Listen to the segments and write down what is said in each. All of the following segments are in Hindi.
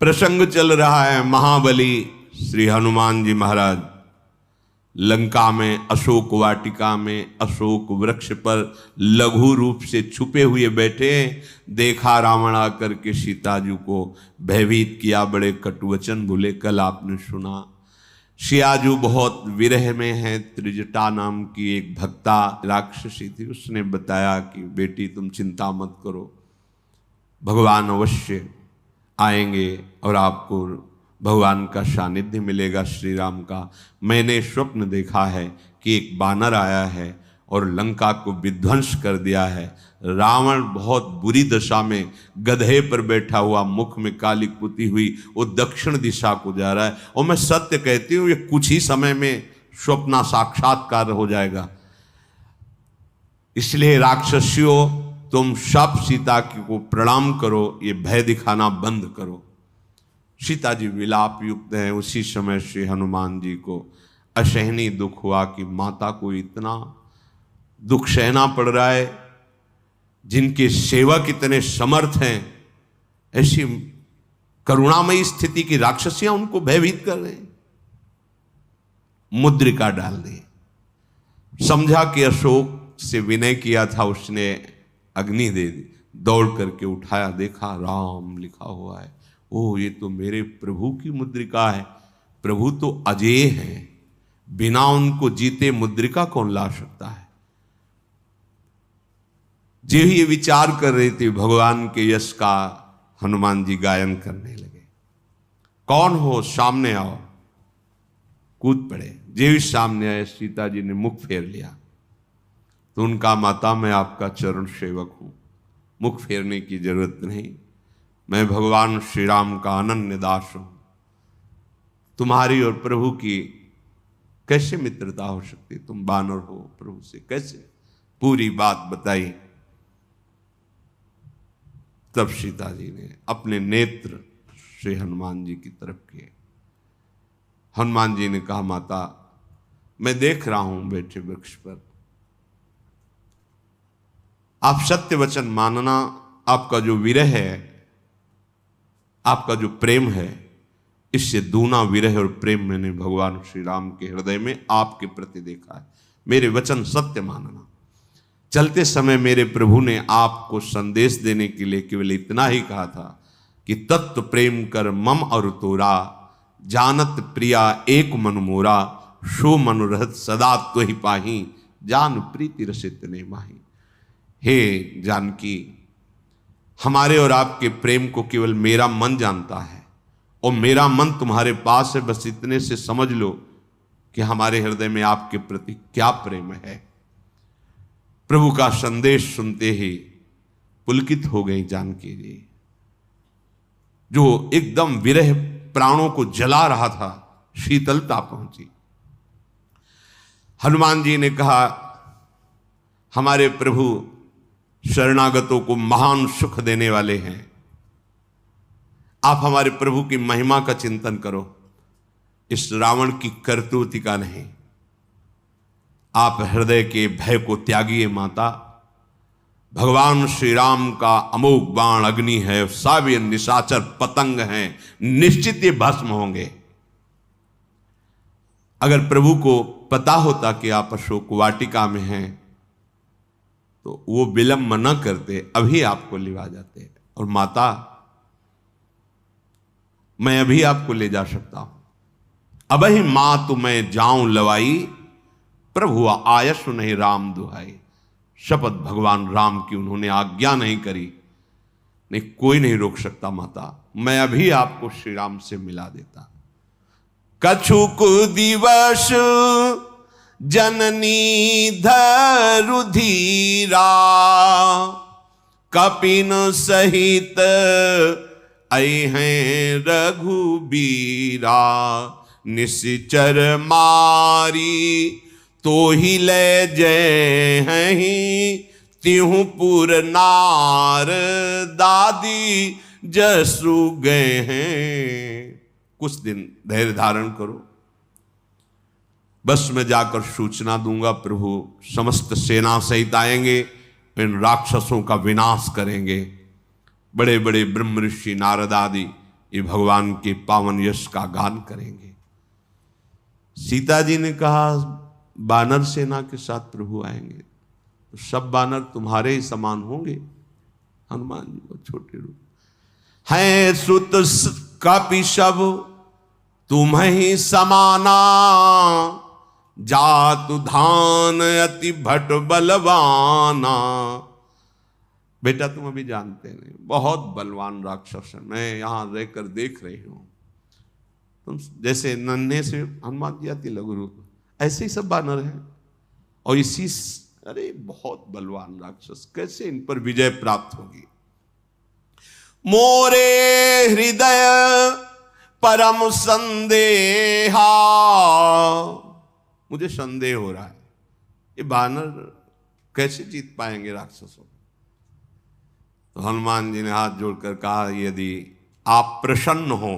प्रसंग चल रहा है महाबली श्री हनुमान जी महाराज लंका में अशोक वाटिका में अशोक वृक्ष पर लघु रूप से छुपे हुए बैठे। देखा रावण आकर के सीता जी को भयभीत किया, बड़े कटुवचन बोले। कल आपने सुना सियाजू बहुत विरह में है। त्रिजटा नाम की एक भक्ता राक्षसी थी, उसने बताया कि बेटी तुम चिंता मत करो, भगवान अवश्य आएंगे और आपको भगवान का सानिध्य मिलेगा श्री राम का। मैंने स्वप्न देखा है कि एक बानर आया है और लंका को विध्वंस कर दिया है। रावण बहुत बुरी दशा में गधे पर बैठा हुआ, मुख में काली पुती हुई, वो दक्षिण दिशा को जा रहा है। और मैं सत्य कहती हूँ, ये कुछ ही समय में स्वप्न साक्षात्कार हो जाएगा। इसलिए राक्षसियों, तुम सब सीता को प्रणाम करो, ये भय दिखाना बंद करो। सीता जी विलाप युक्त हैं। उसी समय श्री हनुमान जी को असहनीय दुख हुआ कि माता को इतना दुख सहना पड़ रहा है, जिनके सेवक इतने समर्थ हैं, ऐसी करुणामयी स्थिति की राक्षसियां उनको भयभीत कर रहे हैं। मुद्रिका डाल दी, समझा कि अशोक से विनय किया था उसने, अग्नि दे दी। दौड़ करके उठाया, देखा राम लिखा हुआ है। ओह, ये तो मेरे प्रभु की मुद्रिका है। प्रभु तो अजेय हैं, बिना उनको जीते मुद्रिका कौन ला सकता है। जो ये विचार कर रहे थे, भगवान के यश का हनुमान जी गायन करने लगे। कौन हो, सामने आओ। कूद पड़े। जो ही सामने आए, सीता जी ने मुख फेर लिया। तो उनका, माता मैं आपका चरण सेवक हूं, मुख फेरने की जरूरत नहीं, मैं भगवान श्री राम का अनन्य दास हूं। तुम्हारी और प्रभु की कैसे मित्रता हो सकती, तुम बानर हो, प्रभु से कैसे। पूरी बात बताई। तब सीता जी ने अपने नेत्र श्री हनुमान जी की तरफ किए। हनुमान जी ने कहा, माता मैं देख रहा हूं बैठे वृक्ष पर, आप सत्य वचन मानना। आपका जो विरह है, आपका जो प्रेम है, इससे दूना विरह और प्रेम मैंने भगवान श्री राम के हृदय में आपके प्रति देखा है। मेरे वचन सत्य मानना। चलते समय मेरे प्रभु ने आपको संदेश देने के लिए केवल इतना ही कहा था कि तत्व प्रेम कर मम और तोरा, जानत प्रिया एक मन मोरा, सो मनोरथ सदा तो ही पाही, जान प्रीति रसित ने माही। हे जानकी, हमारे और आपके प्रेम को केवल मेरा मन जानता है और मेरा मन तुम्हारे पास है। बस इतने से समझ लो कि हमारे हृदय में आपके प्रति क्या प्रेम है। प्रभु का संदेश सुनते ही पुलकित हो गई जानकी जी, जो एकदम विरह प्राणों को जला रहा था, शीतलता पहुंची। हनुमान जी ने कहा, हमारे प्रभु शरणागतों को महान सुख देने वाले हैं। आप हमारे प्रभु की महिमा का चिंतन करो, इस रावण की करतूती का नहीं। आप हृदय के भय को त्यागिए माता। भगवान श्री राम का अमोघ बाण अग्नि है, सावे निशाचर पतंग हैं, निश्चित ये भस्म होंगे। अगर प्रभु को पता होता कि आप अशोक वाटिका में हैं तो वो विलंब न करते, अभी आपको लिवा जाते। और माता, मैं अभी आपको ले जा सकता हूं। अब ही मां तुम्हें जाऊं लवाई, प्रभु आयस नहीं राम दुहाई। शपथ भगवान राम की उन्होंने आज्ञा नहीं करी। नहीं, कोई नहीं रोक सकता माता, मैं अभी आपको श्री राम से मिला देता। कछुक दिवस जननी धरु धीरा, कपिन सहित अइहें रघुबीरा। निश्चर मारी तो ही ले जय हैं, तिहु पुर नार दादी जसु गए हैं। कुछ दिन धैर्य धारण करो, बस मैं जाकर सूचना दूंगा, प्रभु समस्त सेना सहित आएंगे, इन राक्षसों का विनाश करेंगे। बड़े बड़े ब्रह्म ऋषि नारद आदि ये भगवान के पावन यश का गान करेंगे। सीता जी ने कहा बानर सेना के साथ प्रभु आएंगे तो सब बानर तुम्हारे ही समान होंगे। हनुमान जी को छोटे रूप हैं सुत कपि सब तुम ही समाना, जातु धान अति भट बलवाना। बेटा तुम अभी जानते नहीं, बहुत बलवान राक्षस है, मैं यहां रहकर देख रही हूं। तुम जैसे नन्हे से हनुमान जी अति लघु रूप, ऐसे ही सब बानर हैं और इसी अरे बहुत बलवान राक्षस, कैसे इन पर विजय प्राप्त होगी। मोरे हृदय परम संदेहा, मुझे संदेह हो रहा है ये बानर कैसे जीत पाएंगे राक्षसों को। तो हनुमान जी ने हाथ जोड़कर कहा यदि आप प्रसन्न हो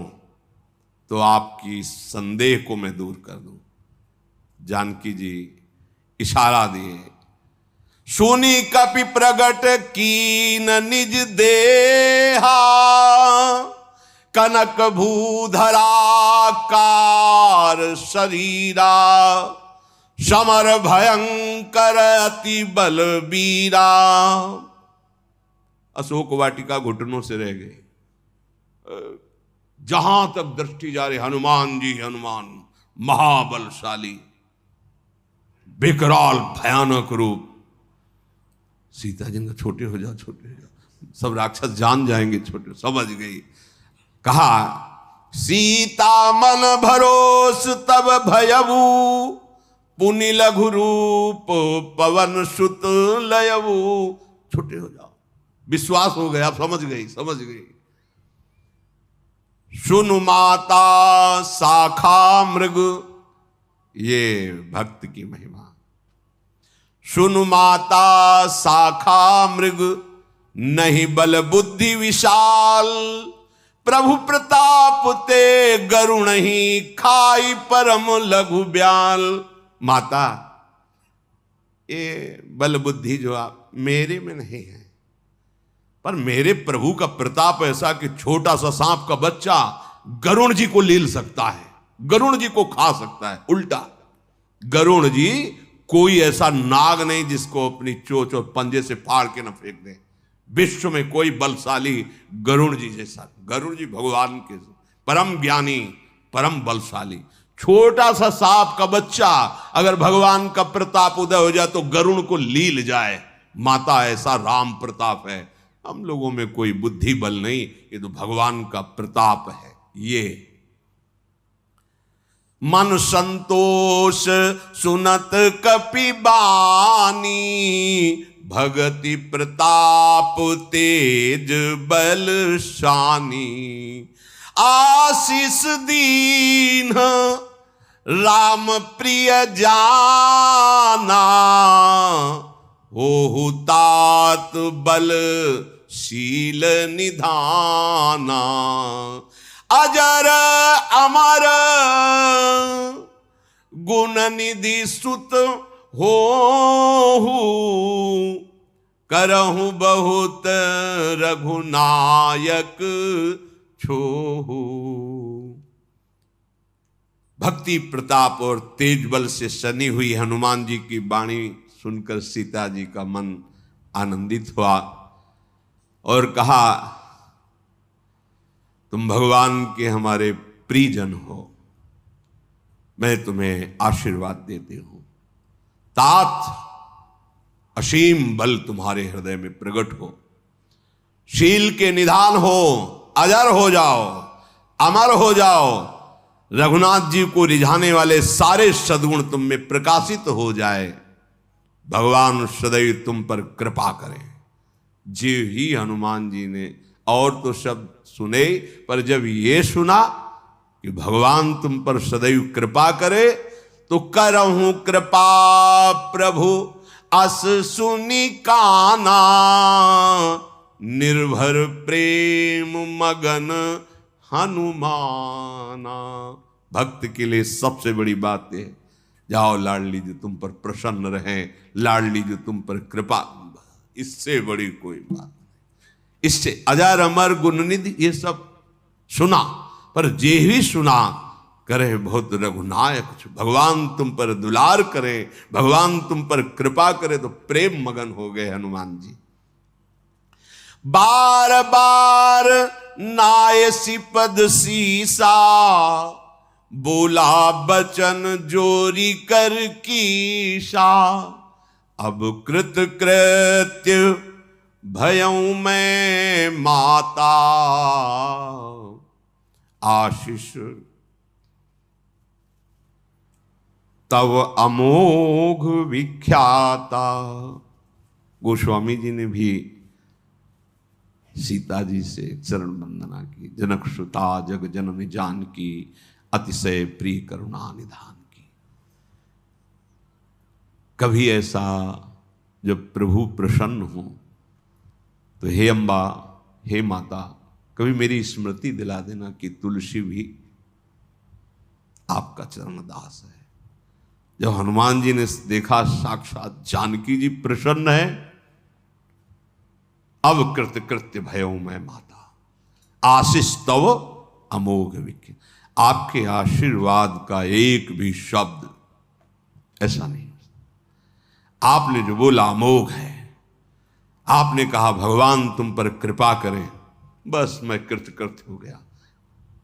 तो आपकी संदेह को मैं दूर कर दूं। जानकी जी इशारा दिए, सुनी कपि प्रगट कीन निज देहा, कनक भूधरा कार शरीरा, समर भयंकर अति बलबीरा। अशोक वाटिका घुटनों से रह गई, जहां तक दृष्टि जा रही हनुमान जी हनुमान, महाबलशाली विकराल भयानक रूप। सीता जी ने छोटे हो जाओ छोटे हो जाओ, सब राक्षस जान जाएंगे छोटे। समझ गई, कहा सीता मन भरोस तब भयबू, पुनि लघु रूप पवन सुत लयबू। छोटे हो जाओ, विश्वास हो गया, समझ गई समझ गई। सुन माता शाखा मृग, ये भक्त की महिमा। सुन माता शाखा मृग, नहीं बल बुद्धि विशाल, प्रभु प्रताप ते गरुण ही खाई परम लघु ब्याल। माता ये बल बुद्धि जो आप मेरे में नहीं है, पर मेरे प्रभु का प्रताप ऐसा कि छोटा सा सांप का बच्चा गरुण जी को लील सकता है, गरुण जी को खा सकता है। उल्टा गरुण जी कोई ऐसा नाग नहीं जिसको अपनी चोंच और पंजे से फाड़ के न फेंक दे। विश्व में कोई बलशाली गरुण जी जैसा, गरुण जी भगवान के परम ज्ञानी परम बलशाली। छोटा सा सांप का बच्चा अगर भगवान का प्रताप उदय हो जाए तो गरुण को लील जाए। माता ऐसा राम प्रताप है। हम लोगों में कोई बुद्धि बल नहीं, ये तो भगवान का प्रताप है। ये मन संतोष सुनत कपि बानी, भगति प्रताप तेज बल शानी। आशीष दीन राम प्रिय जाना, हो तात बल शील निधाना। अजर अमर गुण निधि सुत हो, करहु बहुत रघुनायक छोहू। भक्ति प्रताप और तेज बल से सनी हुई हनुमान जी की वाणी सुनकर सीता जी का मन आनंदित हुआ और कहा तुम भगवान के हमारे प्रियजन हो, मैं तुम्हें आशीर्वाद देती हूं। तात असीम बल तुम्हारे हृदय में प्रकट हो, शील के निधान हो, अजर हो जाओ, अमर हो जाओ। रघुनाथ जी को रिझाने वाले सारे सद्गुण तुम में प्रकाशित हो जाए। भगवान सदैव तुम पर कृपा करें। जी ही हनुमान जी ने और तो शब्द सुने, पर जब ये सुना कि भगवान तुम पर सदैव कृपा करे तो करहूं कृपा प्रभु अस सुनि काना। निर्भर प्रेम मगन हनुमाना। भक्त के लिए सबसे बड़ी बात है, जाओ लाडली जी तुम पर प्रसन्न रहें, लाडली जी तुम पर कृपा। इससे बड़ी कोई बात नहीं। इससे अजर अमर गुण निधि, ये सब सुना, पर जे भी सुना करे बहुत रघुनायक। भगवान तुम पर दुलार करें, भगवान तुम पर कृपा करे, तो प्रेम मगन हो गए हनुमान जी। बार बार नायसी पद सीसा, बोला बचन जोरी कर कीशा। अब कृत कृत्य भयऊ मैं माता, आशीष तब अमोघ विख्याता। गोस्वामी जी ने भी सीता जी से चरण वंदना की। जनक सुता जग जननी जानकी, अतिशय प्रिय करुणा निधान की। कभी ऐसा जब प्रभु प्रसन्न हो तो हे अम्बा, हे माता, कभी मेरी स्मृति दिला देना कि तुलसी भी आपका चरण दास है। जब हनुमान जी ने देखा साक्षात जानकी जी प्रसन्न है, अब कृत कृत्य भयो मैं माता, आशीष तव अमोघ विख्य। आपके आशीर्वाद का एक भी शब्द ऐसा नहीं, आपने जो बोला अमोघ है। आपने कहा भगवान तुम पर कृपा करें, बस मैं कृतकृत्य हो गया।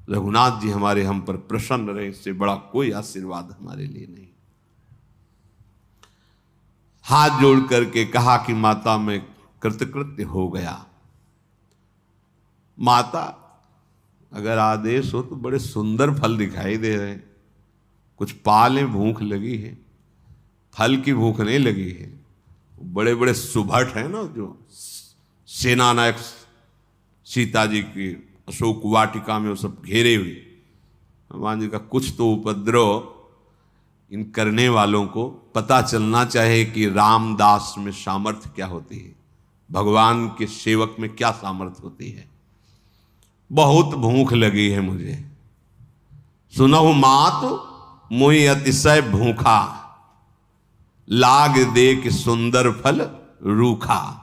रघुनाथ जी हमारे हम पर प्रसन्न रहे, इससे बड़ा कोई आशीर्वाद हमारे लिए नहीं। हाथ जोड़ करके कहा कि माता मैं कृतकृत्य हो गया। माता अगर आदेश हो तो बड़े सुंदर फल दिखाई दे रहे हैं, कुछ पालें, भूख लगी है, फल की भूख नहीं लगी है। बड़े बड़े सुभट हैं ना, जो सेनानायक सीता जी की अशोक वाटिका में वो सब घेरे हुए। हनुमान जी का कुछ तो उपद्रव इन करने वालों को पता चलना चाहिए कि रामदास में सामर्थ्य क्या होती है, भगवान के सेवक में क्या सामर्थ्य होती है। बहुत भूख लगी है मुझे, सुनहु मात मुई अतिशय भूखा, लाग देख सुंदर फल रूखा।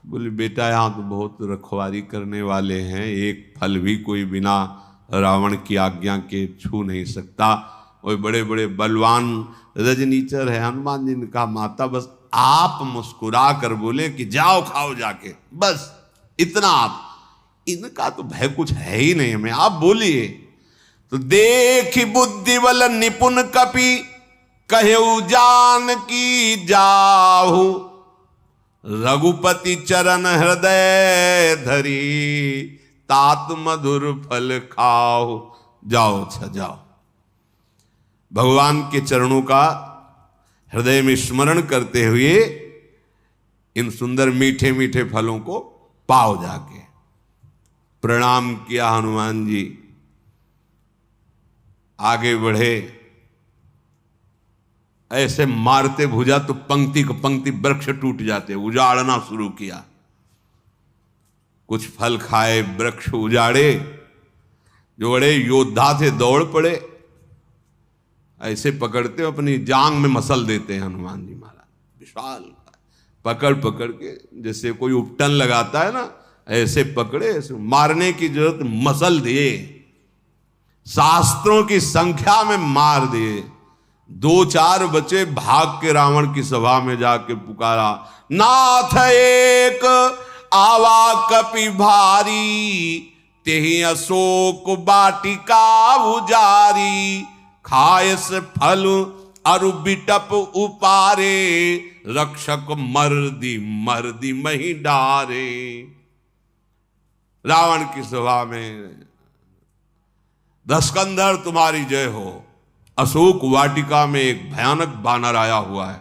बोले बेटा यहां तो बहुत रखवारी करने वाले हैं, एक फल भी कोई बिना रावण की आज्ञा के छू नहीं सकता। और बड़े बड़े बलवान रजनीचर है। हनुमान जी ने कहा माता बस आप मुस्कुरा कर बोले कि जाओ खाओ जाके, बस इतना। आप इनका तो भय कुछ है ही नहीं हमें, आप बोलिए। तो देख बुद्धि बल निपुण कपि, कहु जान की जाहु, रघुपति चरण हृदय धरी, तात मधुर फल खाओ। जाओ, अच्छा जाओ। भगवान के चरणों का हृदय में स्मरण करते हुए इन सुंदर मीठे मीठे फलों को पाओ जाके। प्रणाम किया हनुमान जी, आगे बढ़े। ऐसे मारते भुजा तो पंक्ति को पंक्ति वृक्ष टूट जाते, उजाड़ना शुरू किया। कुछ फल खाए, वृक्ष उजाड़े। जो बड़े योद्धा थे दौड़ पड़े, ऐसे पकड़ते अपनी जांग में मसल देते हैं हनुमान जी महाराज। विशाल पकड़ पकड़ के, जैसे कोई उपटन लगाता है ना, ऐसे पकड़े, ऐसे मारने की जरूरत, मसल दिए, शास्त्रों की संख्या में मार दिए। 2-4 बचे, भाग के रावण की सभा में जाके पुकारा, नाथ एक आवा कपि भारी, तेहि अशोक वाटिका उजारी, खायस फल अरु बिटप उपारे, रक्षक मर्दी मर्दी मही डारे। रावण की सभा में दस्कंधर तुम्हारी जय हो। अशोक वाटिका में एक भयानक बानर आया हुआ है,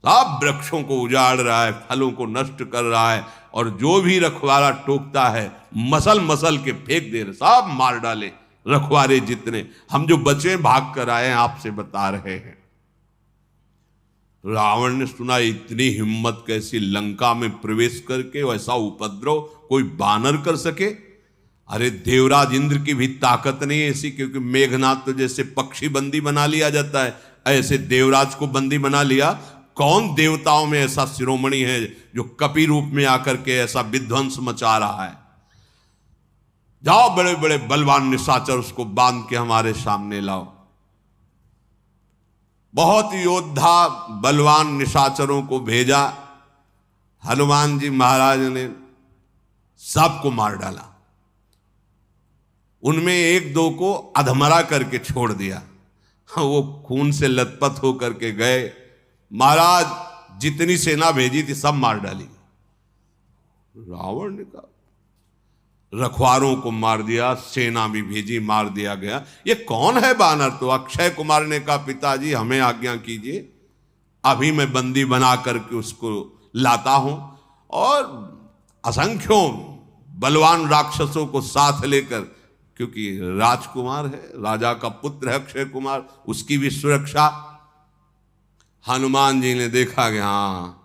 सब वृक्षों को उजाड़ रहा है, फलों को नष्ट कर रहा है, और जो भी रखवाला टोकता है मसल मसल के फेंक दे रहे, सब मार डाले रखवारे जितने। हम जो बचे भाग कर आए हैं आपसे बता रहे हैं। रावण ने सुना इतनी हिम्मत कैसी, लंका में प्रवेश करके वैसा उपद्रव कोई बानर कर सके। अरे देवराज इंद्र की भी ताकत नहीं है ऐसी, क्योंकि मेघनाथ तो जैसे पक्षी बंदी बना लिया जाता है, ऐसे देवराज को बंदी बना लिया। कौन देवताओं में ऐसा शिरोमणि है जो कपि रूप में आकर के ऐसा विध्वंस मचा रहा है। जाओ बड़े बड़े बलवान निशाचर उसको बांध के हमारे सामने लाओ। बहुत योद्धा बलवान निशाचरों को भेजा। हनुमान जी महाराज ने सबको मार डाला, उनमें एक दो को अधमरा करके छोड़ दिया। वो खून से लथपथ होकर के गए। महाराज जितनी सेना भेजी थी सब मार डाली। रावण ने कहा रखवारों को मार दिया, सेना भी भेजी, मार दिया गया। ये कौन है बानर? तो अक्षय कुमार ने कहा पिताजी हमें आज्ञा कीजिए, अभी मैं बंदी बना करके उसको लाता हूं और असंख्यों बलवान राक्षसों को साथ लेकर, क्योंकि राजकुमार है, राजा का पुत्र है अक्षय कुमार, उसकी भी सुरक्षा। हनुमान जी ने देखा कि हाँ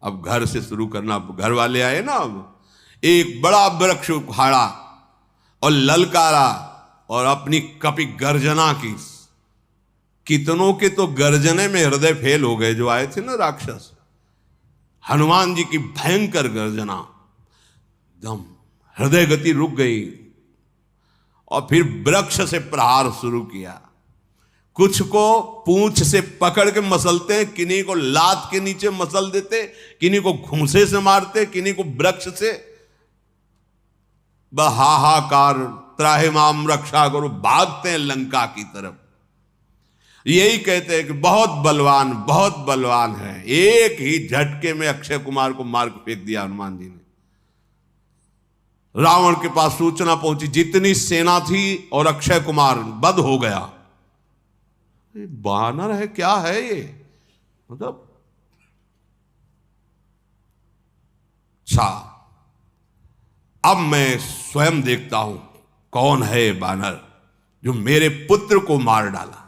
अब घर से शुरू करना, घर वाले आए ना। अब एक बड़ा वृक्ष उखाड़ा और ललकारा और अपनी कपि गर्जना की। कितनों के तो गर्जने में हृदय फेल हो गए जो आए थे ना राक्षस। हनुमान जी की भयंकर गर्जना, एकदम हृदय गति रुक गई और फिर वृक्ष से प्रहार शुरू किया। कुछ को पूंछ से पकड़ के मसलते हैं, किन्हीं को लात के नीचे मसल देते, किन्हीं को घूंसे से मारते, किन्हीं को वृक्ष से। हाहाकार, त्राहिमाम रक्षा करो, भागते हैं लंका की तरफ। यही कहते हैं कि बहुत बलवान है। एक ही झटके में अक्षय कुमार को मार के फेंक दिया हनुमान जी ने। रावण के पास सूचना पहुंची, जितनी सेना थी और अक्षय कुमार बद हो गया। बानर है क्या है ये? मतलब अच्छा, अब मैं स्वयं देखता हूं कौन है बानर जो मेरे पुत्र को मार डाला।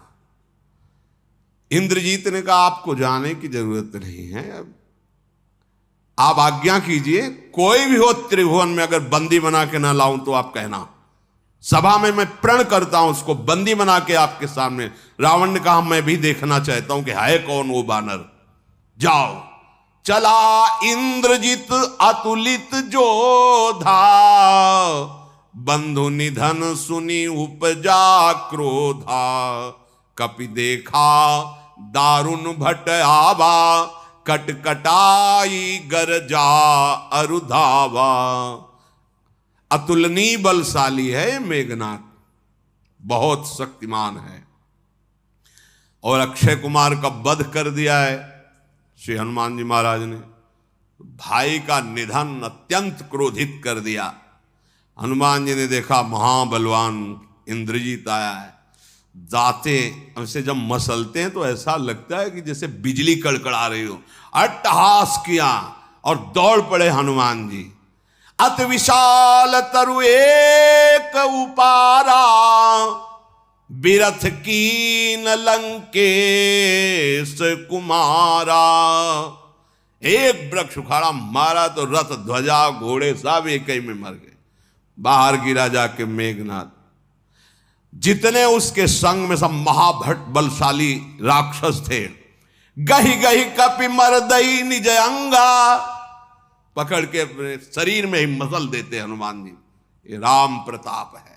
इंद्रजीत ने कहा आपको जाने की जरूरत नहीं है, अब आप आज्ञा कीजिए, कोई भी हो त्रिभुवन में अगर बंदी बना के ना लाऊं तो आप कहना, सभा में मैं प्रण करता हूं उसको बंदी बना के आपके सामने। रावण ने कहा मैं भी देखना चाहता हूं कि है कौन वो बानर। जाओ। चला इंद्रजित अतुलित जोधा, बंधु निधन सुनी उपजा क्रोधा। कपि देखा दारुण भट आवा, कटकटाई गरजा अरुधावा। अतुलनीय बलशाली है मेघनाथ, बहुत शक्तिमान है। और अक्षय कुमार का वध कर दिया है श्री हनुमान जी महाराज ने। भाई का निधन अत्यंत क्रोधित कर दिया। हनुमान जी ने देखा महाबलवान इंद्रजीत आया है। दांतें उसे जब मसलते हैं तो ऐसा लगता है कि जैसे बिजली कड़कड़ा रही हो। अट्टहास किया और दौड़ पड़े हनुमान जी। अत विशाल तरु एक उपारा, बिरथ कीन लंकेश कुमारा। एक वृक्ष उखाड़ा, मारा तो रथ ध्वजा घोड़े सब एक ही में मर गए। बाहर गिरा जाके मेघनाथ। जितने उसके संग में सब महाभट बलशाली राक्षस थे, गही गही कपि मरदई निज अंगा, पकड़ के अपने शरीर में ही मसल देते हनुमान जी। ये राम प्रताप है।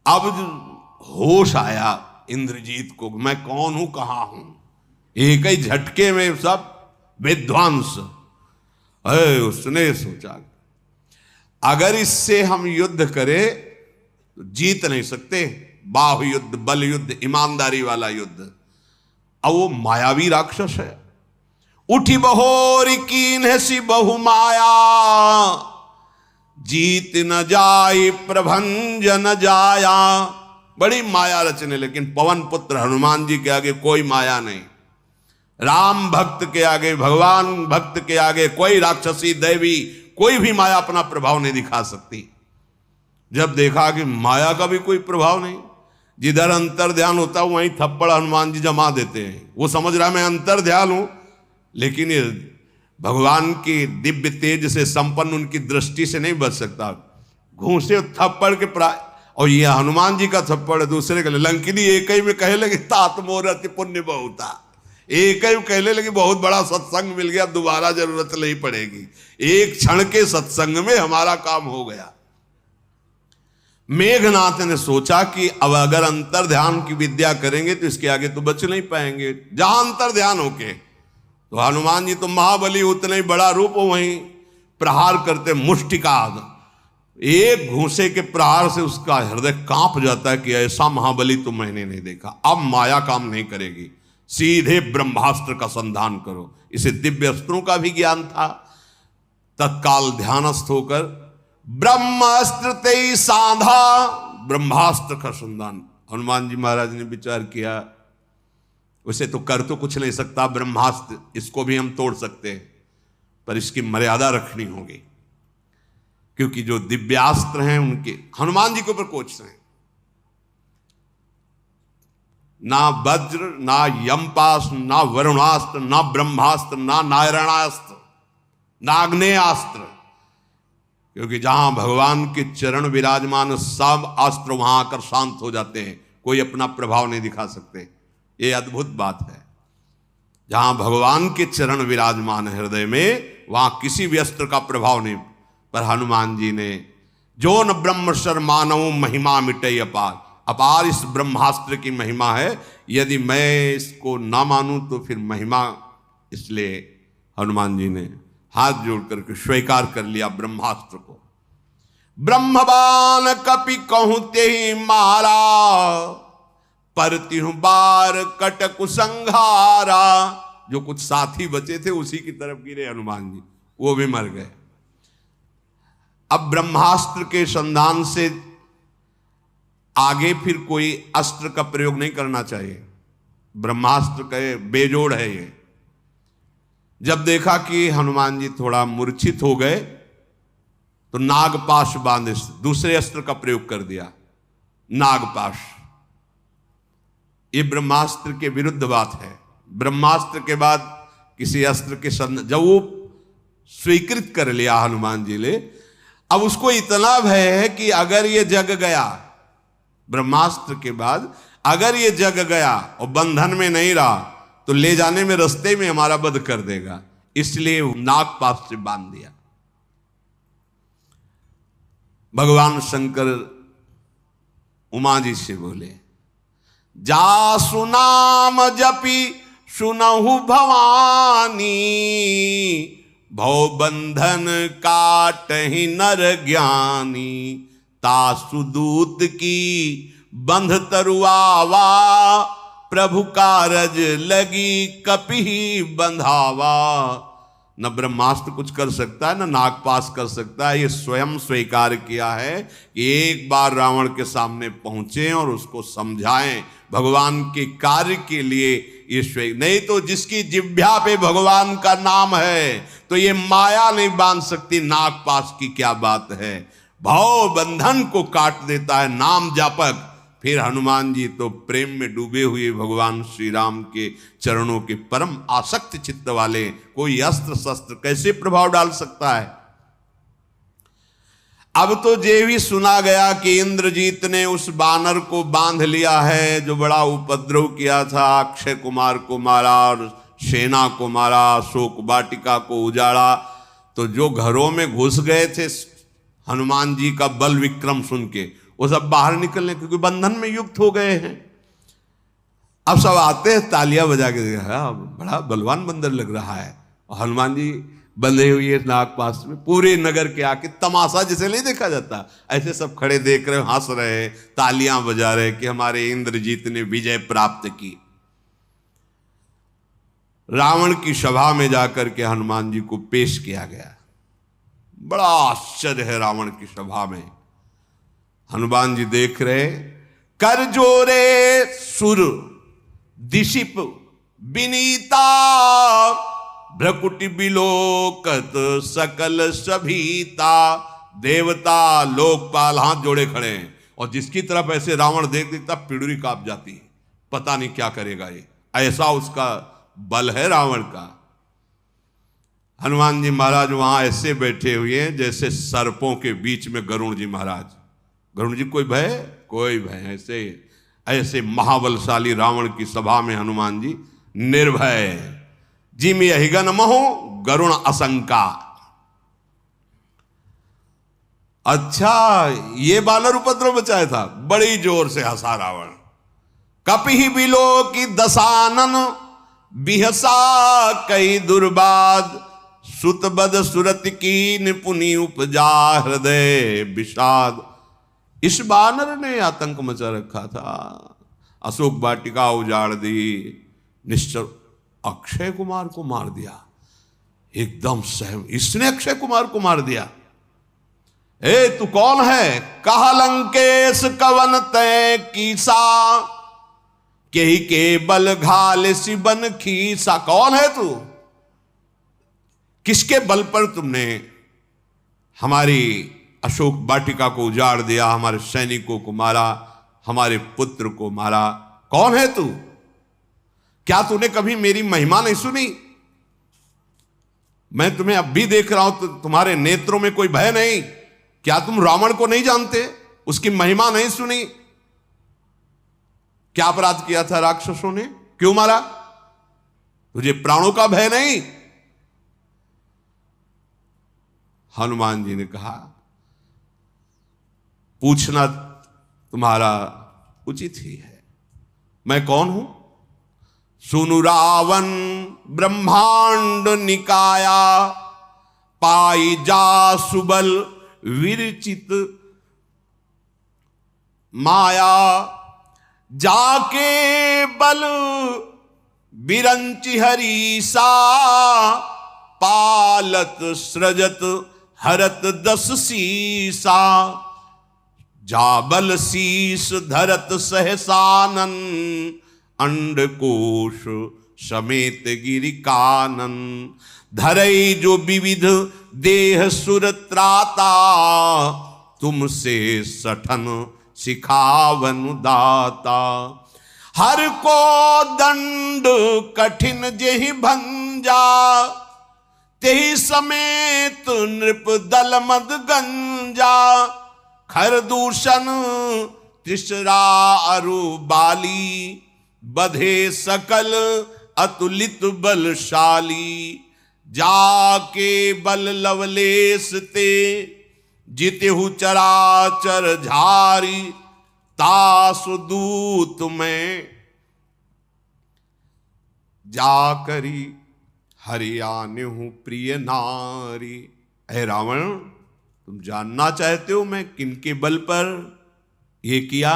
अब होश आया इंद्रजीत को, मैं कौन हूं, कहां हूं। एक ही झटके में सब विध्वंस। उसने सोचा अगर इससे हम युद्ध करें तो जीत नहीं सकते। बाहु युद्ध, बल युद्ध, ईमानदारी वाला युद्ध। अब वो मायावी राक्षस है। उठी बहोरी कीन है सी बहु माया, जीत न जाई प्रभंज न जाया। बड़ी माया रचने, लेकिन पवन पुत्र हनुमान जी के आगे कोई माया नहीं। राम भक्त के आगे, भगवान भक्त के आगे कोई राक्षसी देवी कोई भी माया अपना प्रभाव नहीं दिखा सकती। जब देखा कि माया का भी कोई प्रभाव नहीं, जिधर अंतर ध्यान होता है वहीं थप्पड़ हनुमान जी जमा देते हैं। वो समझ रहा है मैं अंतर ध्यान हूं, लेकिन ये भगवान की दिव्य तेज से संपन्न उनकी दृष्टि से नहीं बच सकता। घूंसे थप्पड़ के और ये हनुमान जी का थप्पड़ दूसरे के लिए। लंकिनी एक ही में कहे लगे तात मोर अति पुण्य बहुता। एक ही कहने लगे बहुत बड़ा सत्संग मिल गया, दोबारा जरूरत नहीं पड़ेगी, एक क्षण के सत्संग में हमारा काम हो गया। मेघनाथ ने सोचा कि अब अगर अंतर ध्यान की विद्या करेंगे तो इसके आगे तो बच नहीं पाएंगे। जहां अंतर ध्यान होके तो हनुमान जी तो महाबली, उतना ही बड़ा रूप, वहीं प्रहार करते मुष्टिकाद, एक घूंसे के प्रहार से उसका हृदय कांप जाता है कि ऐसा महाबली तो मैंने नहीं देखा। अब माया काम नहीं करेगी, सीधे ब्रह्मास्त्र का संधान करो। इसे दिव्य अस्त्रों का भी ज्ञान था। तत्काल ध्यानस्थ होकर ब्रह्मास्त्र ते साधा, ब्रह्मास्त्र का संधान। हनुमान जी महाराज ने विचार किया, उसे तो कर तो कुछ नहीं सकता ब्रह्मास्त्र, इसको भी हम तोड़ सकते हैं, पर इसकी मर्यादा रखनी होगी, क्योंकि जो दिव्यास्त्र हैं उनके हनुमान जी के ऊपर कोच हैं। ना वज्र, ना यमपास्त्र, ना वरुणास्त्र, ना ब्रह्मास्त्र, ना नारायणास्त्र, ना आग्नेयास्त्र, क्योंकि जहां भगवान के चरण विराजमान, सब अस्त्र वहां आकर शांत हो जाते हैं, कोई अपना प्रभाव नहीं दिखा सकते। ये अद्भुत बात है। जहां भगवान के चरण विराजमान हृदय में, वहां किसी भी अस्त्र का प्रभाव नहीं। पर हनुमान जी ने जो न ब्रह्म शर मानव महिमा मिटे अपार, अपार इस ब्रह्मास्त्र की महिमा है, यदि मैं इसको ना मानूं तो फिर महिमा, इसलिए हनुमान जी ने हाथ जोड़ करके स्वीकार कर लिया ब्रह्मास्त्र को। ब्रह्मबान कपि कहूं ते ही मारा, परतिहु बार कटकु संघारा। जो कुछ साथी बचे थे उसी की तरफ गिरे हनुमान जी, वो भी मर गए। अब ब्रह्मास्त्र के संधान से आगे फिर कोई अस्त्र का प्रयोग नहीं करना चाहिए। ब्रह्मास्त्र का बेजोड़ है ये। जब देखा कि हनुमान जी थोड़ा मूर्छित हो गए तो नागपाश बांधे दूसरे अस्त्र का प्रयोग कर दिया, नागपाश। ये ब्रह्मास्त्र के विरुद्ध बात है। ब्रह्मास्त्र के बाद किसी अस्त्र के जब वो स्वीकृत कर लिया हनुमान जी ने, अब उसको इतना भय है कि अगर ये जग गया, ब्रह्मास्त्र के बाद अगर ये जग गया और बंधन में नहीं रहा तो ले जाने में रास्ते में हमारा वध कर देगा, इसलिए नागपाश से बांध दिया। भगवान शंकर उमा जी से बोले, जा सुनाम जपी सुनहु भवानी, भव बंधन काटहि नर ज्ञानी। तासुदूत की बंध तरुआवा, प्रभु कारज लगी कपि बंधावा। न ब्रह्मास्त्र कुछ कर सकता है, न नागपाश कर सकता है। ये स्वयं स्वीकार किया है कि एक बार रावण के सामने पहुंचे और उसको समझाएं भगवान के कार्य के लिए। ये नहीं तो जिसकी जिह्वा पे भगवान का नाम है तो ये माया नहीं बांध सकती, नागपाश की क्या बात है। भाव बंधन को काट देता है नाम जापक। फिर हनुमान जी तो प्रेम में डूबे हुए भगवान श्री राम के चरणों के परम आसक्त चित्त वाले, कोई अस्त्र शस्त्र कैसे प्रभाव डाल सकता है। अब तो ये भी सुना गया कि इंद्रजीत ने उस बानर को बांध लिया है जो बड़ा उपद्रव किया था, अक्षय कुमार को मारा और सेना को मारा, अशोक वाटिका को उजाड़ा। तो जो घरों में घुस गए थे हनुमान जी का बल विक्रम सुन के, वो सब बाहर निकलने, क्योंकि बंधन में युक्त हो गए हैं। अब सब आते हैं तालियां बजा के, देखा बड़ा बलवान बंदर लग रहा है, और हनुमान जी बंधे हुए नागपाश में। पूरे नगर के आके तमाशा जैसे नहीं देखा जाता, ऐसे सब खड़े देख रहे, हंस रहे, तालियां बजा रहे कि हमारे इंद्रजीत ने विजय प्राप्त की। रावण की सभा में जाकर के हनुमान जी को पेश किया गया। बड़ा आश्चर्य है रावण की सभा में। हनुमान जी देख रहे, कर जोरे सुर दिशिप विनीता, भ्रकुटि बिलोकत सकल सभीता। देवता लोकपाल हाथ जोड़े खड़े हैं, और जिसकी तरफ ऐसे रावण देख देखता पिड़ुरी कांप जाती है, पता नहीं क्या करेगा ये, ऐसा उसका बल है रावण का। हनुमान जी महाराज वहां ऐसे बैठे हुए हैं जैसे सर्पों के बीच में गरुण जी महाराज। गरुण जी कोई भय, कोई भय, ऐसे ऐसे महाबलशाली रावण की सभा में हनुमान जी निर्भय जिम यहिगन महो गरुण असंका। अच्छा, ये बानर उपद्रव मचाया था। बड़ी जोर से हंसा रावण। कपिहि बिलो की दसानन बिहसा कई दुर्बाद, सुतबद सुरत की निपुनि उपजा हृदय विषाद। इस बानर ने आतंक मचा रखा था, अशोक वाटिका उजाड़ दी, निश्चर अक्षय कुमार को मार दिया। एकदम सहम, इसने अक्षय कुमार को मार दिया। ए तू कौन है? कहा लंकेश कवन तय कीसा, केही के बल घाल सिबन खीसा। कौन है तू? किसके बल पर तुमने हमारी अशोक वाटिका को उजाड़ दिया, हमारे सैनिकों को मारा, हमारे पुत्र को मारा? कौन है तू? क्या तूने कभी मेरी महिमा नहीं सुनी? मैं तुम्हें अब भी देख रहा हूं तो तुम्हारे नेत्रों में कोई भय नहीं। क्या तुम रावण को नहीं जानते? उसकी महिमा नहीं सुनी? क्या अपराध किया था राक्षसों ने? क्यों मारा? तुझे प्राणों का भय नहीं? हनुमान जी ने कहा, पूछना तुम्हारा उचित ही है। मैं कौन हूं? सुनु रावण ब्रह्मांड निकाया, पाई जा सुबल विरचित माया। जाके बल बिरंचि हरीसा, पालत सृजत हरत 10 सीसा। जाबल शीस धरत सहसानन, अंडकोश समेत गिरिकानन। धरई जो विविध देह सुरत्राता, तुमसे सठन सिखावन दाता। हर को दंड कठिन जेहि भंजा, तेहि समेत नृप दल मद गंजा। खर दूषण तिसरा अरु बाली, बधे सकल अतुलित बलशाली। जाके बल लवलेश ते, जितेहु चराचर झारी। तासु दूत में जाकरी, हरियाने हूं प्रिय नारी। हे रावण, तुम जानना चाहते हो मैं किनके बल पर ये किया?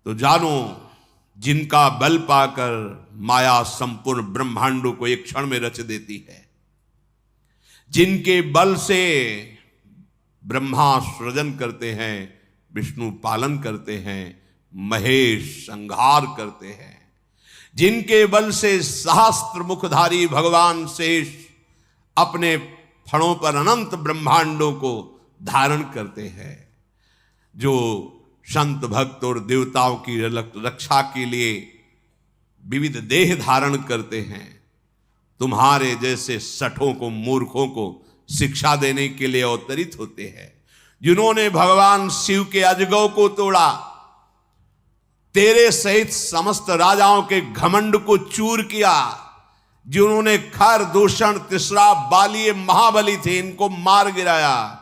तो जानो, जिनका बल पाकर माया संपूर्ण ब्रह्मांडों को एक क्षण में रच देती है, जिनके बल से ब्रह्मा सृजन करते हैं, विष्णु पालन करते हैं, महेश संहार करते हैं, जिनके बल से सहस्त्र मुखधारी भगवान शेष अपने फणों पर अनंत ब्रह्मांडों को धारण करते हैं, जो संत भक्त और देवताओं की रक्षा के लिए विविध देह धारण करते हैं, तुम्हारे जैसे सठों को, मूर्खों को शिक्षा देने के लिए अवतरित होते हैं, जिन्होंने भगवान शिव के अजगौ को तोड़ा, तेरे सहित समस्त राजाओं के घमंड को चूर किया, जिन्होंने खर दूषण तिसरा बाली महाबली थे, इनको मार गिराया,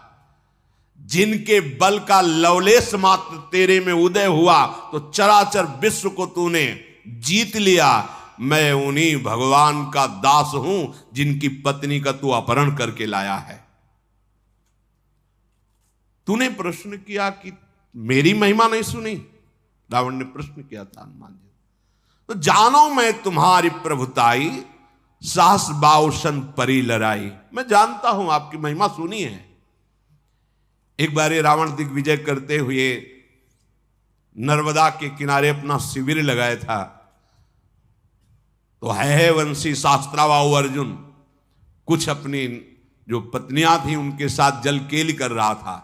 जिनके बल का लवलेश मात्र तेरे में उदय हुआ तो चराचर विश्व को तूने जीत लिया। मैं उन्हीं भगवान का दास हूं जिनकी पत्नी का तू अपहरण करके लाया है। तूने प्रश्न किया कि मेरी महिमा नहीं सुनी? रावण ने प्रश्न किया था हनुमान जी। तो जानो मैं तुम्हारी प्रभुताई, साहस बाउसन परी लड़ाई। मैं जानता हूं आपकी महिमा सुनी है। एक बार रावण दिग्विजय करते हुए नर्मदा के किनारे अपना शिविर लगाया था, तो है वंशी शास्त्रावाहु अर्जुन कुछ अपनी जो पत्नियां थी उनके साथ जल केली कर रहा था।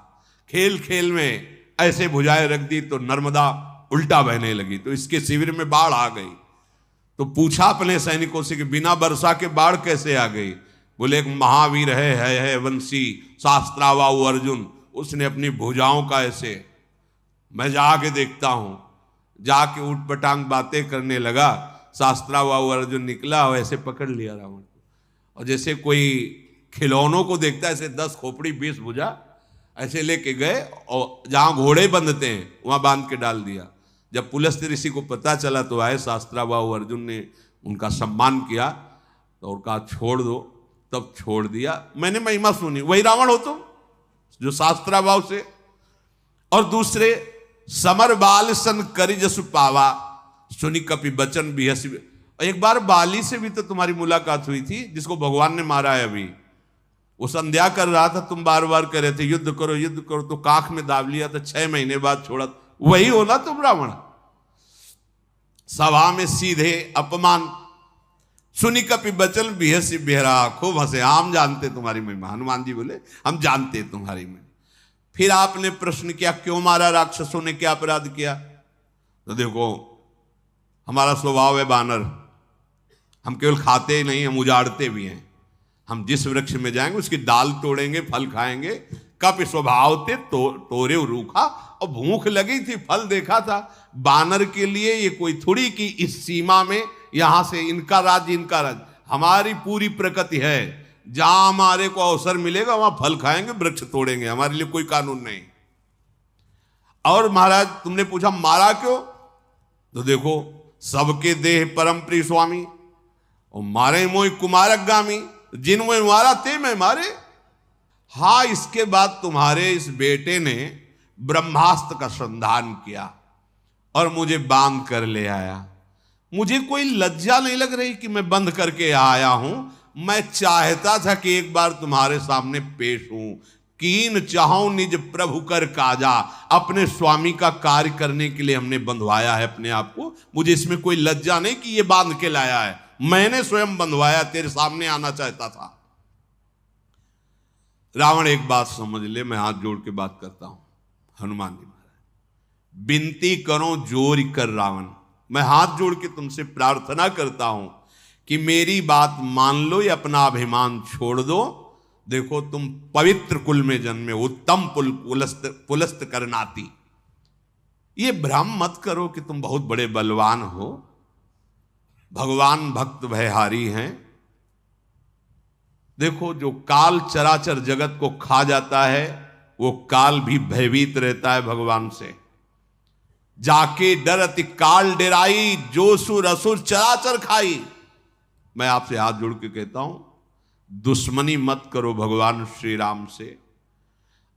खेल खेल में ऐसे भुजाएं रख दी तो नर्मदा उल्टा बहने लगी, तो इसके शिविर में बाढ़ आ गई। तो पूछा अपने सैनिकों से कि बिना वर्षा के बाढ़ कैसे आ गई? बोले एक महावीर है वंशी शास्त्रावाहु अर्जुन, उसने अपनी भुजाओं का ऐसे, मैं जाके देखता हूं, जाके उठपटांग बातें करने लगा। शास्त्राबाहु अर्जुन निकला, वैसे पकड़ लिया रावण को। और जैसे कोई खिलौनों को देखता है, ऐसे 10 खोपड़ी 20 भुजा ऐसे लेके गए और जहां घोड़े बंधते हैं वहां बांध के डाल दिया। जब पुलस्त्य ऋषि को पता चला तो आए शास्त्राबाहु अर्जुन ने उनका सम्मान किया तो और कहा छोड़ दो, तब छोड़ दिया। मैंने महिमा सुनी, वही रावण हो तुम जो शास्त्राबाहु से। और दूसरे, समर बाल सन करि जसु पावा, सुनी कपि बचन बिहसी। एक बार बाली से भी तो तुम्हारी मुलाकात हुई थी, जिसको भगवान ने मारा है अभी। वो संध्या कर रहा था, तुम बार बार कह रहे थे युद्ध करो युद्ध करो, तो काख में दाब लिया था, 6 महीने बाद छोड़ा। वही हो ना तुम रावण। सभा में सीधे अपमान, सुनी कपि बचन बिहसी बिहरा। खूब हंसे, हम जानते तुम्हारी महिमा। हनुमान जी बोले हम जानते तुम्हारी महिमा। फिर आपने प्रश्न किया क्यों मारा, राक्षसों ने क्या अपराध किया? तो देखो हमारा स्वभाव है बानर, हम केवल खाते ही नहीं, हम उजाड़ते भी हैं। हम जिस वृक्ष में जाएंगे उसकी डाल तोड़ेंगे, फल खाएंगे। कप स्वभाव थे तोरे रूखा, और भूख लगी थी, फल देखा था। बानर के लिए ये कोई थोड़ी कि इस सीमा में यहां से इनका राज्य इनका राज्य। हमारी पूरी प्रकृति है, जहां हमारे को अवसर मिलेगा वहां फल खाएंगे, वृक्ष तोड़ेंगे, हमारे लिए कोई कानून नहीं। और महाराज तुमने पूछा मारा क्यों, तो देखो सबके देह परम प्रिय स्वामी, और मारे मोई कुमारगामी, जिनमें मारा ते में मारे। हाँ, इसके बाद तुम्हारे इस बेटे ने ब्रह्मास्त्र का संधान किया और मुझे बांध कर ले आया। मुझे कोई लज्जा नहीं लग रही कि मैं बंद करके आया हूं। मैं चाहता था कि एक बार तुम्हारे सामने पेश हूं। कीन चाहूं निज प्रभु कर काजा, अपने स्वामी का कार्य करने के लिए हमने बंधवाया है अपने आप को। मुझे इसमें कोई लज्जा नहीं कि ये बांध के लाया है, मैंने स्वयं बंधवाया, तेरे सामने आना चाहता था। रावण एक बात समझ ले, मैं हाथ जोड़ के बात करता हूं। हनुमान जी महाराज विनती करो जोर कर रावण, मैं हाथ जोड़ के तुमसे प्रार्थना करता हूं कि मेरी बात मान लो या अपना अभिमान छोड़ दो। देखो तुम पवित्र कुल में जन्मे, उत्तम पुलस्त करनाती। ये भ्रम मत करो कि तुम बहुत बड़े बलवान हो। भगवान भक्त भयहारी हैं। देखो जो काल चराचर जगत को खा जाता है, वो काल भी भयभीत रहता है भगवान से। जाके डरति काल डेराई, जो सुर असुर चराचर खाई। मैं आपसे हाथ जोड़ के कहता हूं, दुश्मनी मत करो भगवान श्री राम से,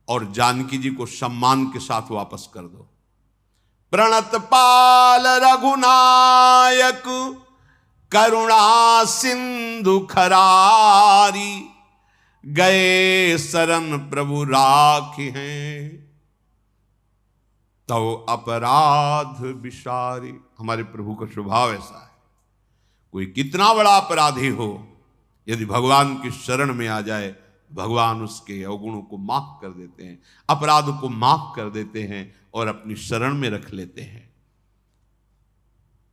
और जानकी जी को सम्मान के साथ वापस कर दो। प्रणत पाल रघुनायक, करुणा सिंधु खरारी, गए शरण प्रभु राखी हैं, तो अपराध विसारी। हमारे प्रभु का स्वभाव ऐसा है, कोई कितना बड़ा अपराधी हो, यदि भगवान की शरण में आ जाए, भगवान उसके अवगुणों को माफ कर देते हैं, अपराध को माफ कर देते हैं और अपनी शरण में रख लेते हैं।